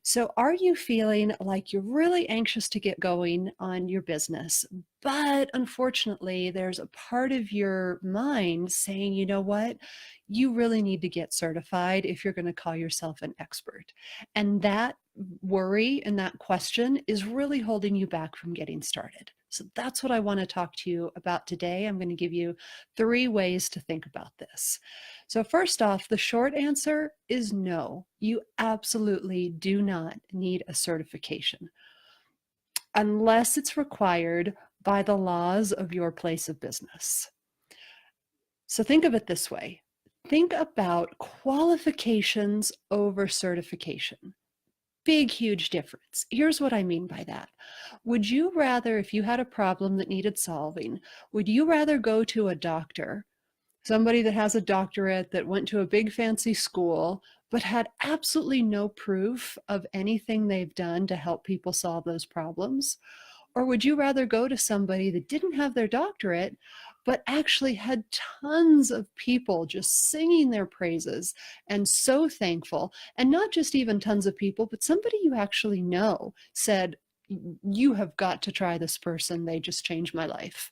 So, are you feeling like you're really anxious to get going on your business, but unfortunately, there's a part of your mind saying, you know what, you really need to get certified if you're going to call yourself an expert? And that worry and that question is really holding you back from getting started. So, that's what I want to talk to you about today. I'm going to give you 3 ways to think about this. So, first off, the short answer is no. You absolutely do not need a certification unless it's required by the laws of your place of business. So, think of it this way. Think about qualifications over certification. Big, huge difference. Here's what I mean by that. Would you rather, if you had a problem that needed solving, would you rather go to a doctor, somebody that has a doctorate, that went to a big fancy school, but had absolutely no proof of anything they've done to help people solve those problems? Or would you rather go to somebody that didn't have their doctorate, but actually had tons of people just singing their praises and so thankful, and not just even tons of people, but somebody you actually know said, you have got to try this person. They just changed my life.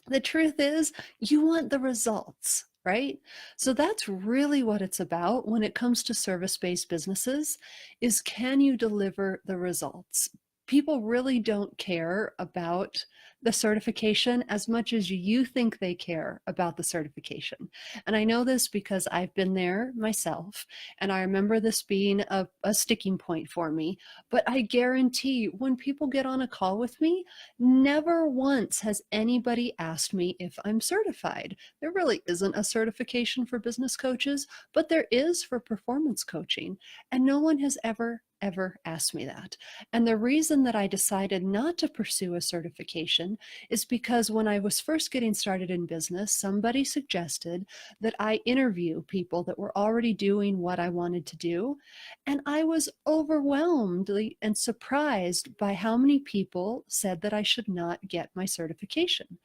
The truth is, you want the results, right? So that's really what it's about when it comes to service-based businesses, is can you deliver the results? People really don't care about the certification as much as you think they care about the certification. And I know this because I've been there myself, and I remember this being a sticking point for me. But I guarantee when people get on a call with me, never once has anybody asked me if I'm certified. There really isn't a certification for business coaches, but there is for performance coaching. And no one has ever asked me that. And the reason that I decided not to pursue a certification is because when I was first getting started in business, somebody suggested that I interview people that were already doing what I wanted to do. And I was overwhelmed and surprised by how many people said that I should not get my certification.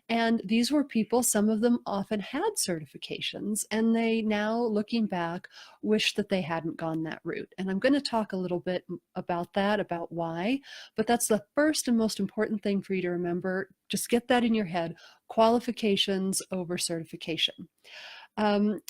And these were people, some of them often had certifications, and they now, looking back, wish that they hadn't gone that route. And I'm going to talk a little bit about that, about why, but that's the first and most important thing for you to remember. Just get that in your head: qualifications over certification. Um,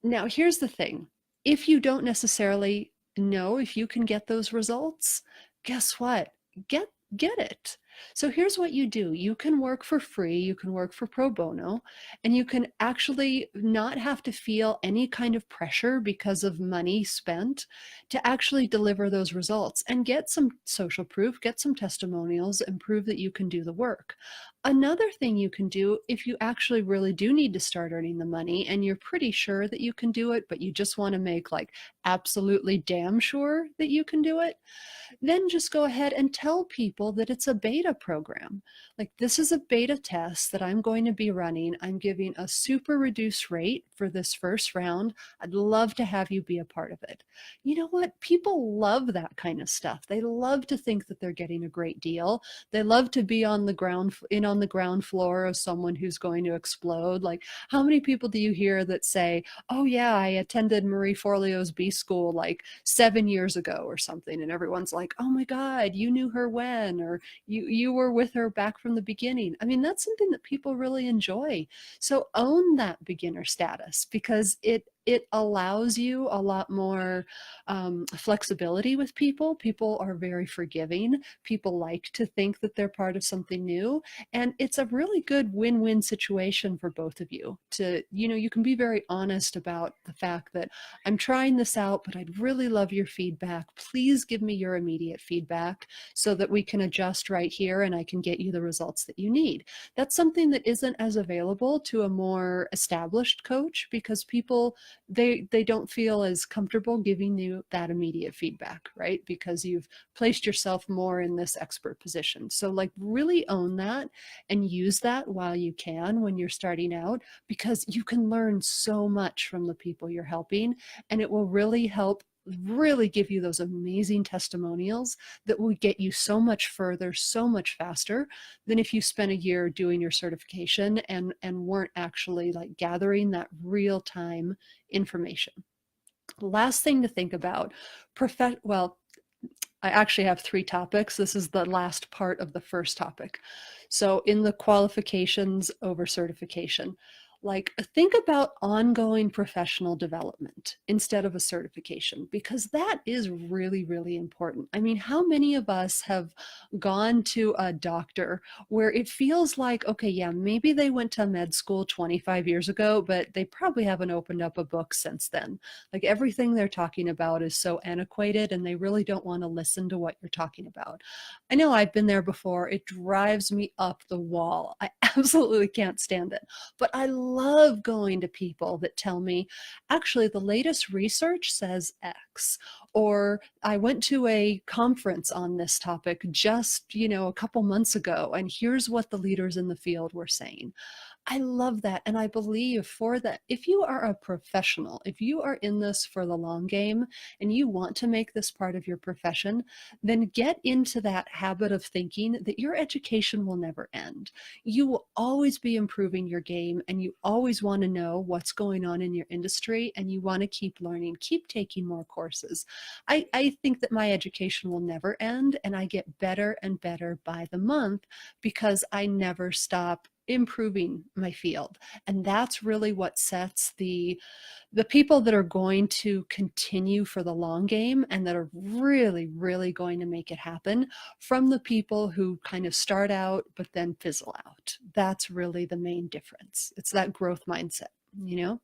Now, here's the thing. If you don't necessarily know if you can get those results, guess what? Get get it. So here's what you do. You can work for free, you can work for pro bono, and you can actually not have to feel any kind of pressure because of money spent to actually deliver those results and get some social proof, get some testimonials, and prove that you can do the work. Another thing you can do, if you actually really do need to start earning the money and you're pretty sure that you can do it, but you just want to make like absolutely damn sure that you can do it, then just go ahead and tell people that it's a beta program. Like, this is a beta test that I'm going to be running. I'm giving a super reduced rate for this first round. I'd love to have you be a part of it. You know what? People love that kind of stuff. They love to think that they're getting a great deal. They love to be on the ground floor of someone who's going to explode. Like, how many people do you hear that say, "Oh yeah, I attended Marie Forleo's B School like 7 years ago or something," and everyone's like, "Oh my God, you knew her when?" Or you were with her back from the beginning. I mean, that's something that people really enjoy. So own that beginner status, because it allows you a lot more flexibility with people. People are very forgiving. People like to think that they're part of something new. And it's a really good win-win situation for both of you. You can be very honest about the fact that I'm trying this out, but I'd really love your feedback. Please give me your immediate feedback so that we can adjust right here and I can get you the results that you need. That's something that isn't as available to a more established coach, because people, they don't feel as comfortable giving you that immediate feedback, right? Because you've placed yourself more in this expert position. So like, really own that and use that while you can when you're starting out, because you can learn so much from the people you're helping, and it will really help, really give you those amazing testimonials that will get you so much further, so much faster than if you spent a year doing your certification and weren't actually like gathering that real time information. Last thing to think about, well, I actually have 3 topics. This is the last part of the first topic. So in the qualifications over certification, like think about ongoing professional development instead of a certification, because that is really, really important. I mean, how many of us have gone to a doctor where it feels like, okay, yeah, maybe they went to med school 25 years ago, but they probably haven't opened up a book since then. Like everything they're talking about is so antiquated and they really don't want to listen to what you're talking about. I know I've been there before. It drives me up the wall. I absolutely can't stand it. But I love going to people that tell me, actually, the latest research says X, or I went to a conference on this topic just, a couple months ago, and here's what the leaders in the field were saying. I love that. And I believe for that, if you are a professional, if you are in this for the long game and you want to make this part of your profession, then get into that habit of thinking that your education will never end. You will always be improving your game and you always want to know what's going on in your industry and you want to keep learning, keep taking more courses. I think that my education will never end and I get better and better by the month because I never stop improving my field. And that's really what sets the people that are going to continue for the long game and that are really, really going to make it happen from the people who kind of start out but then fizzle out. That's really the main difference. It's that growth mindset, you know?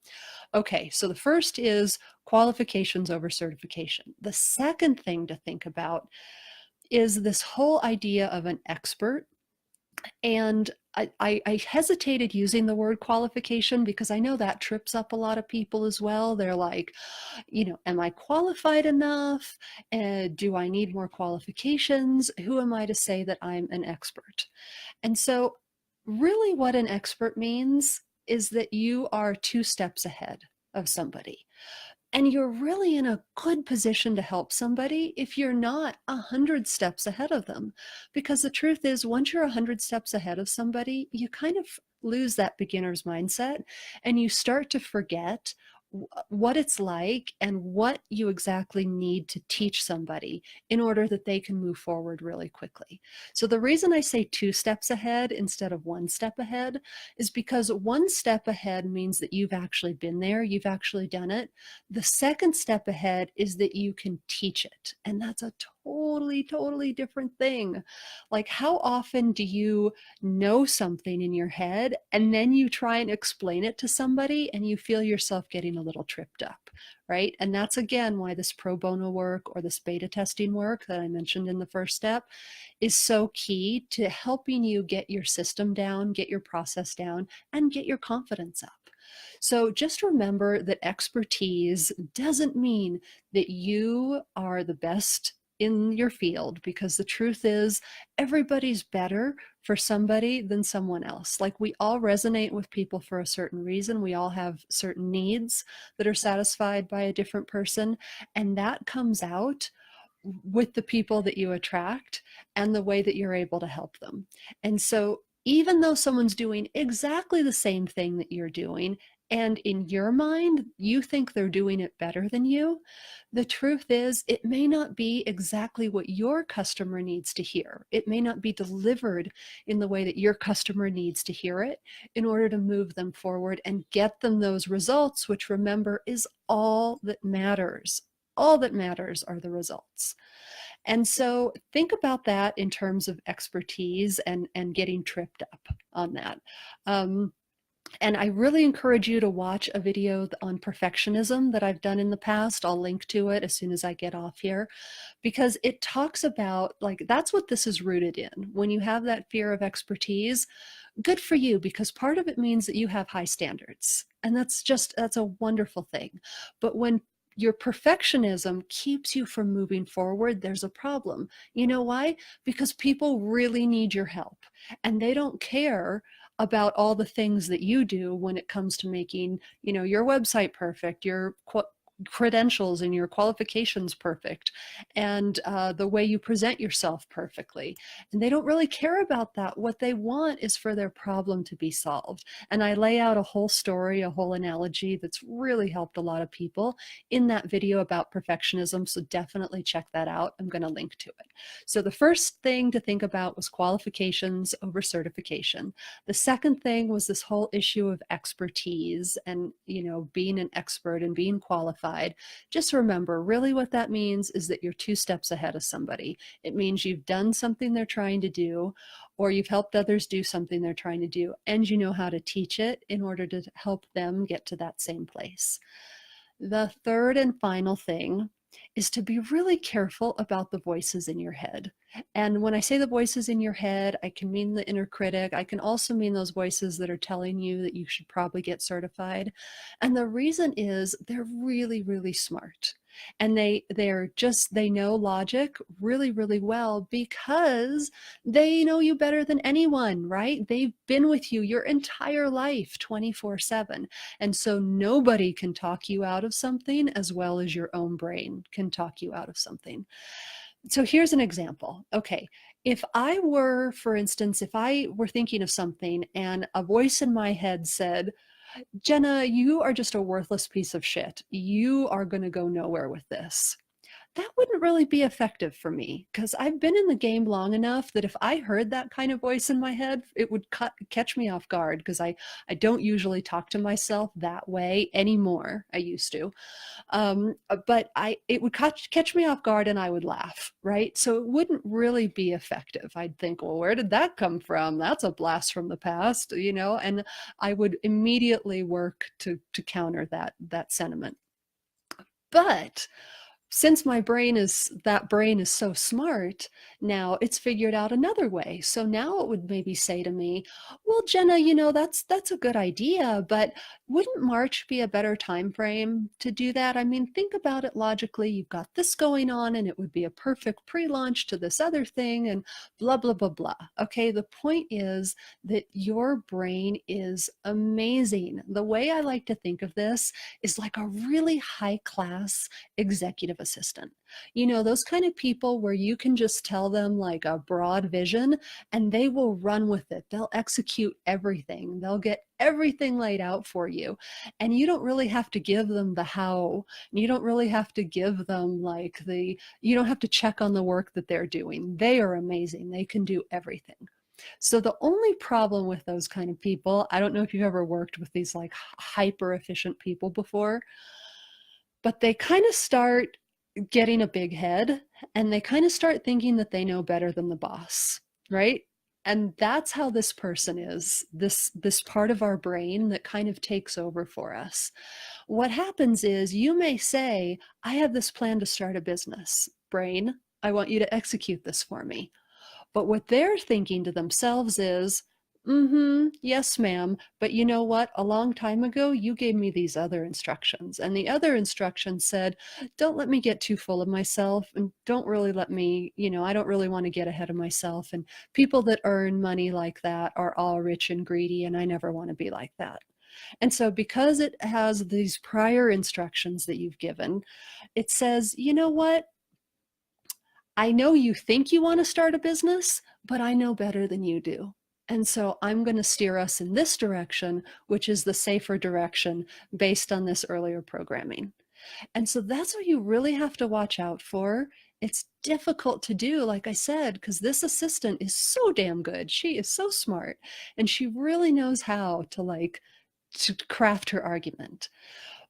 Okay, so the first is qualifications over certification. The second thing to think about is this whole idea of an expert. And I hesitated using the word qualification because I know that trips up a lot of people as well. They're like, am I qualified enough? Do I need more qualifications? Who am I to say that I'm an expert? And so, really, what an expert means is that you are 2 steps ahead of somebody. And you're really in a good position to help somebody if you're not 100 steps ahead of them. Because the truth is, once you're 100 steps ahead of somebody, you kind of lose that beginner's mindset and you start to forget what it's like and what you exactly need to teach somebody in order that they can move forward really quickly. So the reason I say 2 steps ahead instead of 1 step ahead is because 1 step ahead means that you've actually been there, you've actually done it. The second step ahead is that you can teach it. And that's a totally, totally different thing. Like, how often do you know something in your head and then you try and explain it to somebody and you feel yourself getting a little tripped up, right? And that's again why this pro bono work or this beta testing work that I mentioned in the first step is so key to helping you get your system down, get your process down, and get your confidence up. So just remember that expertise doesn't mean that you are the best in your field, because the truth is everybody's better for somebody than someone else. Like, we all resonate with people for a certain reason. We all have certain needs that are satisfied by a different person, and that comes out with the people that you attract and the way that you're able to help them. And so even though someone's doing exactly the same thing that you're doing, and in your mind, you think they're doing it better than you, the truth is it may not be exactly what your customer needs to hear. It may not be delivered in the way that your customer needs to hear it in order to move them forward and get them those results, which, remember, is all that matters. All that matters are the results. And so think about that in terms of expertise and getting tripped up on that. And I really encourage you to watch a video on perfectionism that I've done in the past. I'll link to it as soon as I get off here, because it talks about, like, that's what this is rooted in. When you have that fear of expertise, good for you, because part of it means that you have high standards. And that's a wonderful thing. But when your perfectionism keeps you from moving forward, there's a problem. You know why? Because people really need your help and they don't care about all the things that you do when it comes to making, your website perfect, your credentials and your qualifications perfect, and the way you present yourself perfectly. And they don't really care about that. What they want is for their problem to be solved. And I lay out a whole story, a whole analogy that's really helped a lot of people in that video about perfectionism. So definitely check that out. I'm going to link to it. So the first thing to think about was qualifications over certification. The second thing was this whole issue of expertise and, being an expert and being qualified. Just remember, really what that means is that you're 2 steps ahead of somebody. It means you've done something they're trying to do, or you've helped others do something they're trying to do, and you know how to teach it in order to help them get to that same place. The third and final thing is to be really careful about the voices in your head. And when I say the voices in your head, I can mean the inner critic. I can also mean those voices that are telling you that you should probably get certified. And the reason is they're really, really smart. And they know logic really, really well because they know you better than anyone, right? They've been with you your entire life 24/7. And so nobody can talk you out of something as well as your own brain can talk you out of something. So here's an example. Okay, for instance, if I were thinking of something and a voice in my head said, Jenna, you are just a worthless piece of shit. You are going to go nowhere with this. That wouldn't really be effective for me because I've been in the game long enough that if I heard that kind of voice in my head, it would catch me off guard because I don't usually talk to myself that way anymore. I used to. But it would catch me off guard and I would laugh, right? So it wouldn't really be effective. I'd think, well, where did that come from? That's a blast from the past, and I would immediately work to counter that sentiment. But since that brain is so smart, now it's figured out another way. So now it would maybe say to me, well, Jenna, that's a good idea, but wouldn't March be a better time frame to do that? I mean, think about it logically. You've got this going on and it would be a perfect pre-launch to this other thing and blah, blah, blah, blah. Okay, the point is that your brain is amazing. The way I like to think of this is like a really high class executive assistant. Those kind of people where you can just tell them like a broad vision and they will run with it. They'll execute everything. They'll get everything laid out for you. And you don't really have to give them the how. You don't really have to give them you don't have to check on the work that they're doing. They are amazing. They can do everything. So the only problem with those kind of people, I don't know if you've ever worked with these like hyper efficient people before, but they kind of start getting a big head and they kind of start thinking that they know better than the boss, right? And that's how this person is, this part of our brain that kind of takes over for us. What happens is you may say, I have this plan to start a business. Brain, I want you to execute this for me. But what they're thinking to themselves is, yes, ma'am. But you know what? A long time ago, you gave me these other instructions. And the other instructions said, don't let me get too full of myself and don't really let me, I don't really want to get ahead of myself. And people that earn money like that are all rich and greedy. And I never want to be like that. And so because it has these prior instructions that you've given, it says, you know what? I know you think you want to start a business, but I know better than you do. And so I'm going to steer us in this direction, which is the safer direction based on this earlier programming. And so that's what you really have to watch out for. It's difficult to do, like I said, because this assistant is so damn good. She is so smart and she really knows how to craft her argument.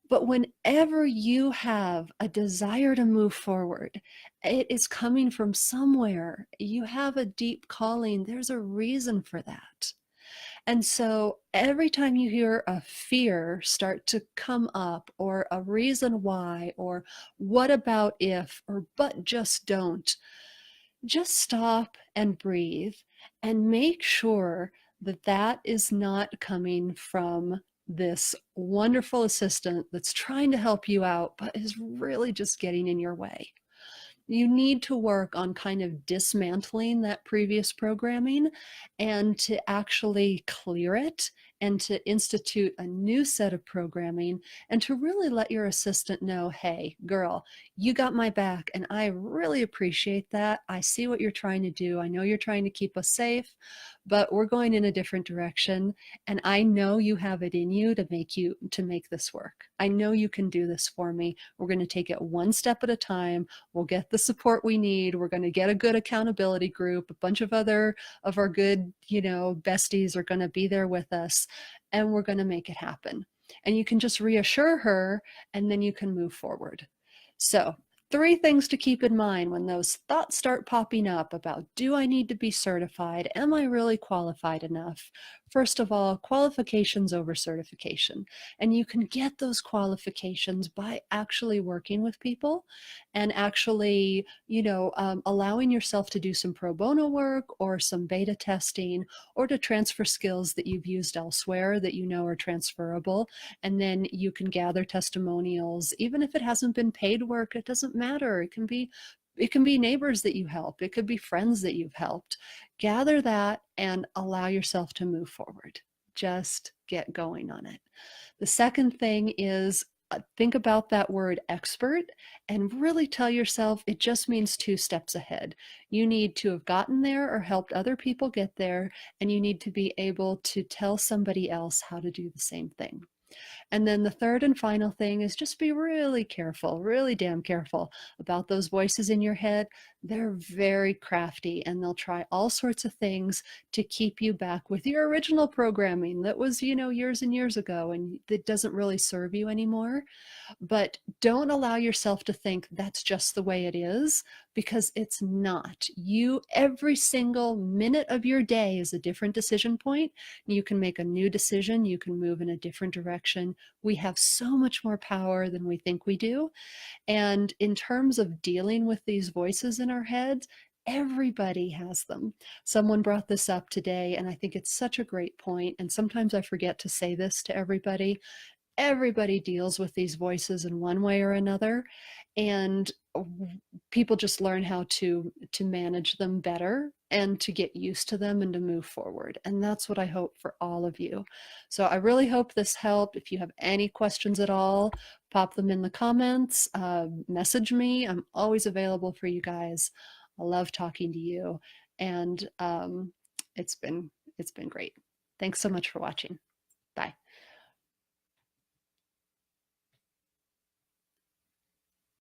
But whenever you have a desire to move forward, it is coming from somewhere. You have a deep calling. There's a reason for that. And so every time you hear a fear start to come up, or a reason why, or what about if, or but just don't, just stop and breathe and make sure that that is not coming from this wonderful assistant that's trying to help you out, but is really just getting in your way. You need to work on kind of dismantling that previous programming and to actually clear it and to institute a new set of programming and to really let your assistant know, hey, girl, you got my back, and I really appreciate that. I see what you're trying to do. I know you're trying to keep us safe, but we're going in a different direction. And I know you have it in you to make this work. I know you can do this for me. We're going to take it one step at a time. We'll get the support we need. We're going to get a good accountability group. A bunch of other of our good, besties are going to be there with us, and we're going to make it happen. And you can just reassure her, and then you can move forward. So, three things to keep in mind when those thoughts start popping up about, do I need to be certified? Am I really qualified enough? First of all, qualifications over certification. And you can get those qualifications by actually working with people and actually, allowing yourself to do some pro bono work or some beta testing, or to transfer skills that you've used elsewhere that you know are transferable. And then you can gather testimonials. Even if it hasn't been paid work, it doesn't matter. It can be neighbors that you help. It could be friends that you've helped. Gather that and allow yourself to move forward. Just get going on it. The second thing is, think about that word expert and really tell yourself it just means two steps ahead. You need to have gotten there or helped other people get there, and you need to be able to tell somebody else how to do the same thing. And then the third and final thing is, just be really careful, really damn careful about those voices in your head. They're very crafty, and they'll try all sorts of things to keep you back with your original programming that was, years and years ago, and that doesn't really serve you anymore. But don't allow yourself to think that's just the way it is, because it's not. Every single minute of your day is a different decision point. You can make a new decision. You can move in a different direction. We have so much more power than we think we do. And in terms of dealing with these voices in our heads, everybody has them. Someone brought this up today, and I think it's such a great point. And sometimes I forget to say this to everybody. Everybody deals with these voices in one way or another, and people just learn how to manage them better and to get used to them and to move forward. And that's what I hope for all of you. So I really hope this helped. If you have any questions at all, pop them in the comments, message me. I'm always available for you guys. I love talking to you, and it's been great. Thanks so much for watching. Bye.